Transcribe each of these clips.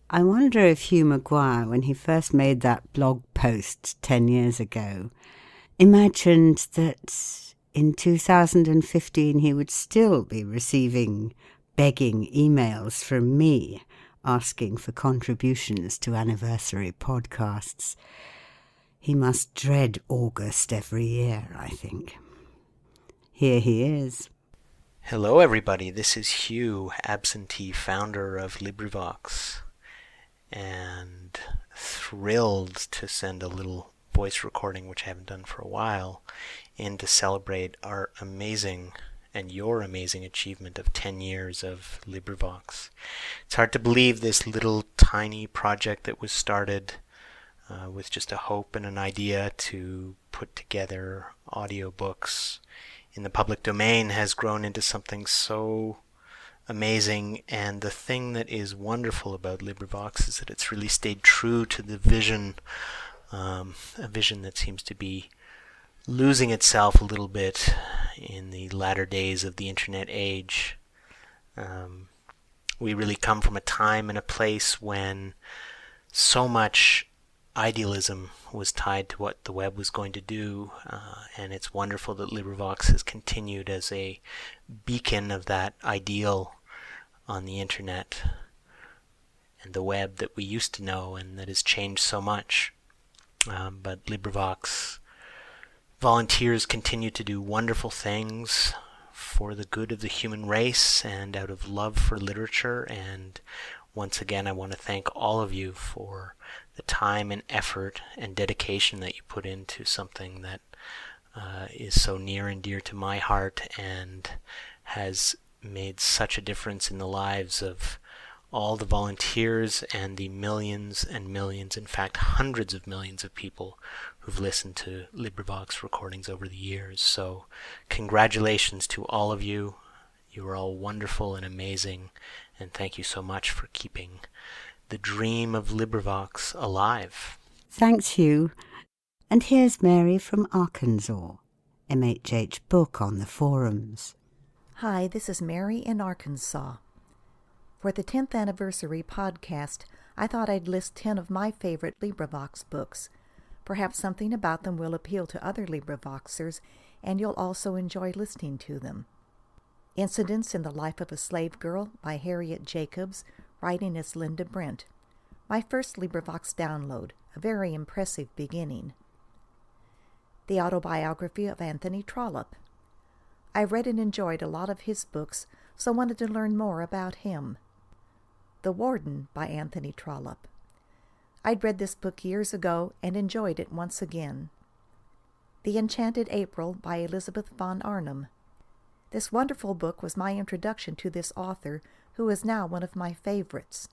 I wonder if Hugh Maguire, when he first made that blog post 10 years ago, imagined that in 2015 he would still be receiving begging emails from me asking for contributions to anniversary podcasts. He must dread August every year, I think. Here he is. Hello everybody, this is Hugh Absentee, founder of Librivox, and thrilled to send a little voice recording, which I haven't done for a while, in to celebrate our amazing and your amazing achievement of 10 years of Librivox. It's hard to believe this little tiny project that was started with just a hope and an idea to put together audiobooks in the public domain has grown into something so amazing. And the thing that is wonderful about Librivox is that it's really stayed true to the vision, a vision that seems to be losing itself a little bit in the latter days of the internet age. We really come from a time and a place when so much idealism was tied to what the web was going to do, and it's wonderful that Librivox has continued as a beacon of that ideal on the internet and the web that we used to know and that has changed so much. But Librivox volunteers continue to do wonderful things for the good of the human race and out of love for literature. And once again, I want to thank all of you for the time and effort and dedication that you put into something that is so near and dear to my heart and has made such a difference in the lives of all the volunteers and the millions and millions, in fact hundreds of millions of people who've listened to Librivox recordings over the years. So congratulations to all of you. You are all wonderful and amazing, and thank you so much for keeping the dream of Librivox alive. Thanks, Hugh. And here's Mary from Arkansas, MHH book on the forums. Hi, this is Mary in Arkansas. For the 10th anniversary podcast, I thought I'd list 10 of my favorite Librivox books. Perhaps something about them will appeal to other Librivoxers, and you'll also enjoy listening to them. Incidents in the Life of a Slave Girl by Harriet Jacobs, writing as Linda Brent. My first Librivox download, a very impressive beginning. The Autobiography of Anthony Trollope. I read and enjoyed a lot of his books, so wanted to learn more about him. The Warden by Anthony Trollope. I'd read this book years ago and enjoyed it once again. The Enchanted April by Elizabeth von Arnim. This wonderful book was my introduction to this author, who is now one of my favorites.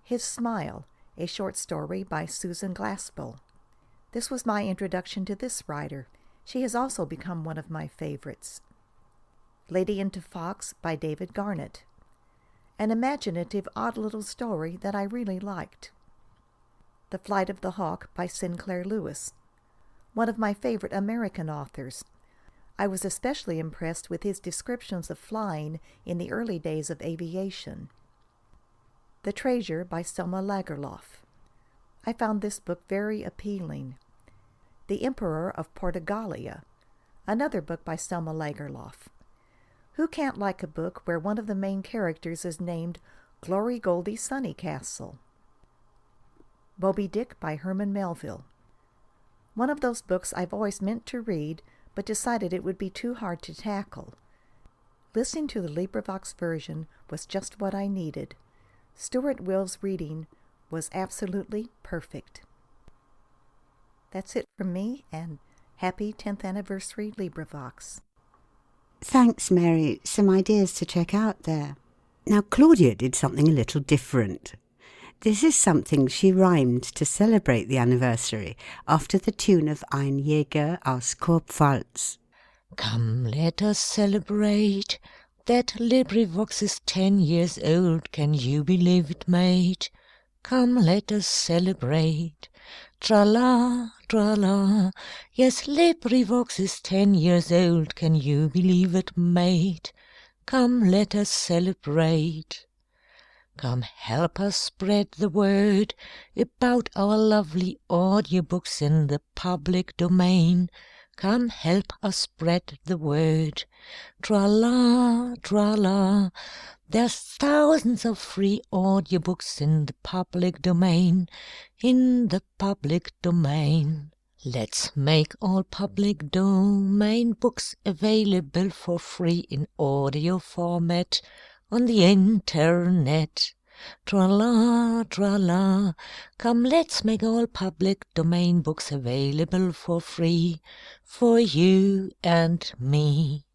His Smile, a short story by Susan Glaspell. This was my introduction to this writer. She has also become one of my favorites. Lady into Fox by David Garnett. An imaginative, odd little story that I really liked. The Flight of the Hawk by Sinclair Lewis. One of my favorite American authors. I was especially impressed with his descriptions of flying in the early days of aviation. The Treasure by Selma Lagerlof. I found this book very appealing. The Emperor of Portugalia, another book by Selma Lagerlof. Who can't like a book where one of the main characters is named Glory Goldie Sunnycastle? Moby Dick by Herman Melville. One of those books I've always meant to read, but decided it would be too hard to tackle. Listening to the Librivox version was just what I needed. Stuart Will's reading was absolutely perfect. That's it from me, and happy 10th anniversary Librivox. Thanks, Mary. Some ideas to check out there. Now, Claudia did something a little different. This is something she rhymed to celebrate the anniversary after the tune of Ein Jäger aus Kurpfalz. Come, let us celebrate that Librivox is 10 years old. Can you believe it, mate? Come, let us celebrate. Tra-la, tra-la. Yes, Librivox is 10 years old. Can you believe it, mate? Come, let us celebrate. Come help us spread the word about our lovely audiobooks in the public domain. Come help us spread the word. Tra-la, tra-la. There's thousands of free audiobooks in the public domain. In the public domain. Let's make all public domain books available for free in audio format on the internet. Tra-la, tra-la. Come, let's make all public domain books available for free for you and me.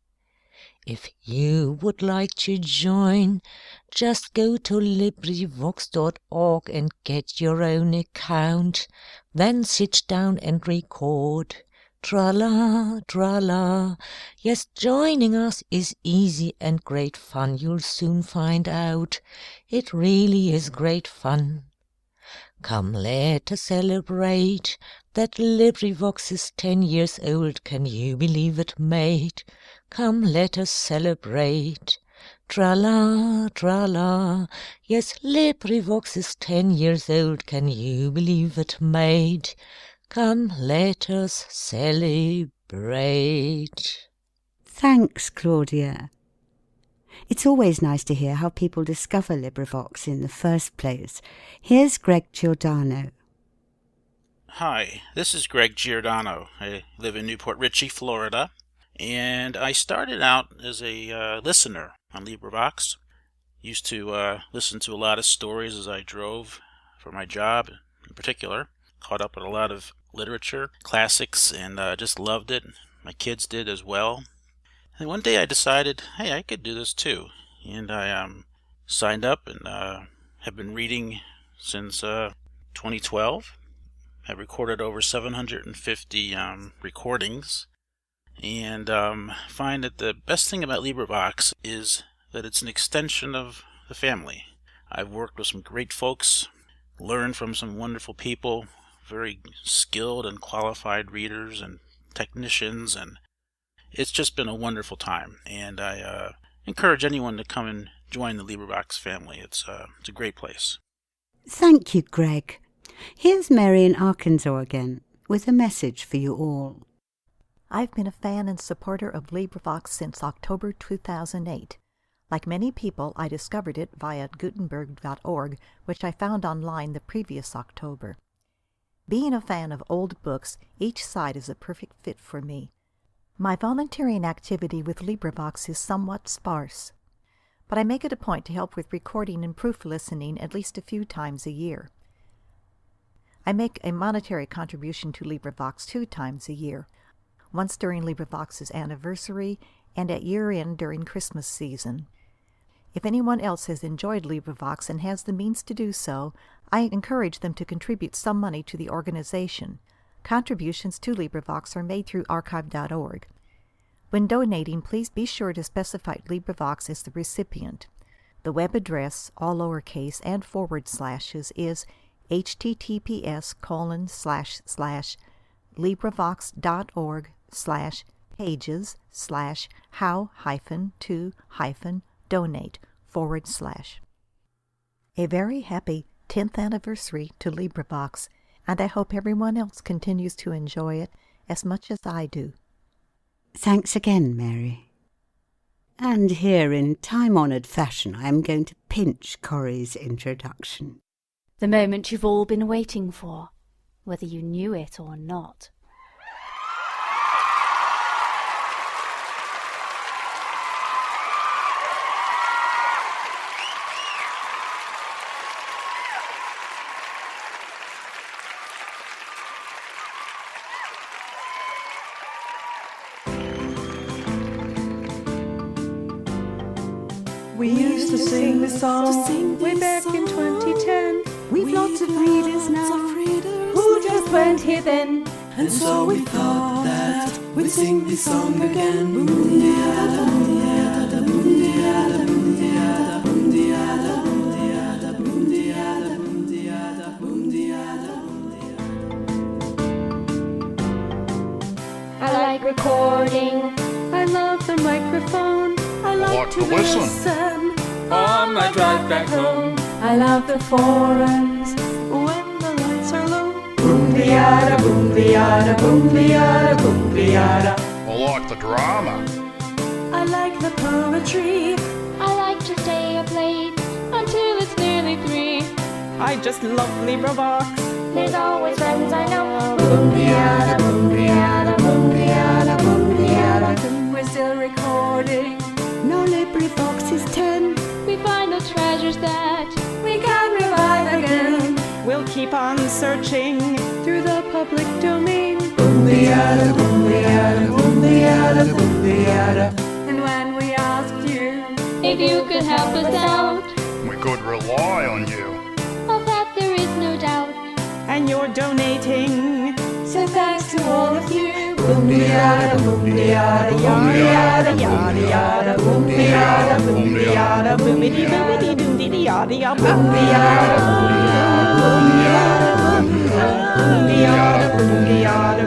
If you would like to join, just go to Librivox.org and get your own account. Then sit down and record. Tra-la, tra-la. Yes, joining us is easy and great fun. You'll soon find out. It really is great fun. Come, let us celebrate that Librivox is 10 years old. Can you believe it, mate? Come, let us celebrate. Tra-la, tra-la. Yes, Librivox is 10 years old. Can you believe it, mate? Come, let us celebrate. Thanks, Claudia. It's always nice to hear how people discover LibriVox in the first place. Here's Greg Giordano. Hi, this is Greg Giordano. I live in Newport Richey, Florida, and I started out as a listener on LibriVox. Used to listen to a lot of stories as I drove for my job in particular. Caught up on a lot of literature, classics, and just loved it. My kids did as well. And one day I decided, hey, I could do this too. And I signed up and have been reading since 2012. I've recorded over 750 recordings. And find that the best thing about LibriVox is that it's an extension of the family. I've worked with some great folks, learned from some wonderful people, very skilled and qualified readers and technicians, and it's just been a wonderful time, and I encourage anyone to come and join the LibriVox family. It's a great place. Thank you, Greg. Here's Marion Hawkins again with a message for you all. I've been a fan and supporter of Librivox since October 2008. Like many people, I discovered it via Gutenberg.org, which I found online the previous October. Being a fan of old books, each site is a perfect fit for me. My volunteering activity with LibriVox is somewhat sparse, but I make it a point to help with recording and proof listening at least a few times a year. I make a monetary contribution to LibriVox 2 times a year, once during LibriVox's anniversary and at year-end during Christmas season. If anyone else has enjoyed LibriVox and has the means to do so, I encourage them to contribute some money to the organization. Contributions to LibriVox are made through archive.org. When donating, please be sure to specify LibriVox as the recipient. The web address, all lowercase and forward slashes, is https://librivox.org/pages/how-to-donate/. A very happy 10th anniversary to LibriVox, and I hope everyone else continues to enjoy it as much as I do. Thanks again, Mary. And here in time-honoured fashion, I am going to pinch Cory's introduction. The moment you've all been waiting for, whether you knew it or not. We used to sing this song way back in 2010. We've lots of readers now Who just went here then? And so we thought that we'd sing this song again. I like recording. I love the microphone. I like to listen on my drive back home. I love the forums when the lights are low. Boom the yada, boom the yada, boom the yada, boom the yada. I like the drama. I like the poetry. I like to stay up late until it's nearly 3. I just love Librivox. There's always friends I know. Boom the yada, boom the yada, boom the yada, boom the yada. We're still recording. No Librivox is 10. We find the treasures that We can revive again. We'll keep on searching through the public domain. Boom the yada, boom the yada, boom the yada, boom the yada. And when we asked you if you could help us out, We could rely on you. of that there is no doubt. and you're donating, so thanks to all of you. Boom the yada, boom the yada, yada yada yada yada, boom the yada, boom the yada, boomity boomity doomity yada yada, boom the yada, boom the yada, boom the yada, boom the yada, boom the yada, boom the yada.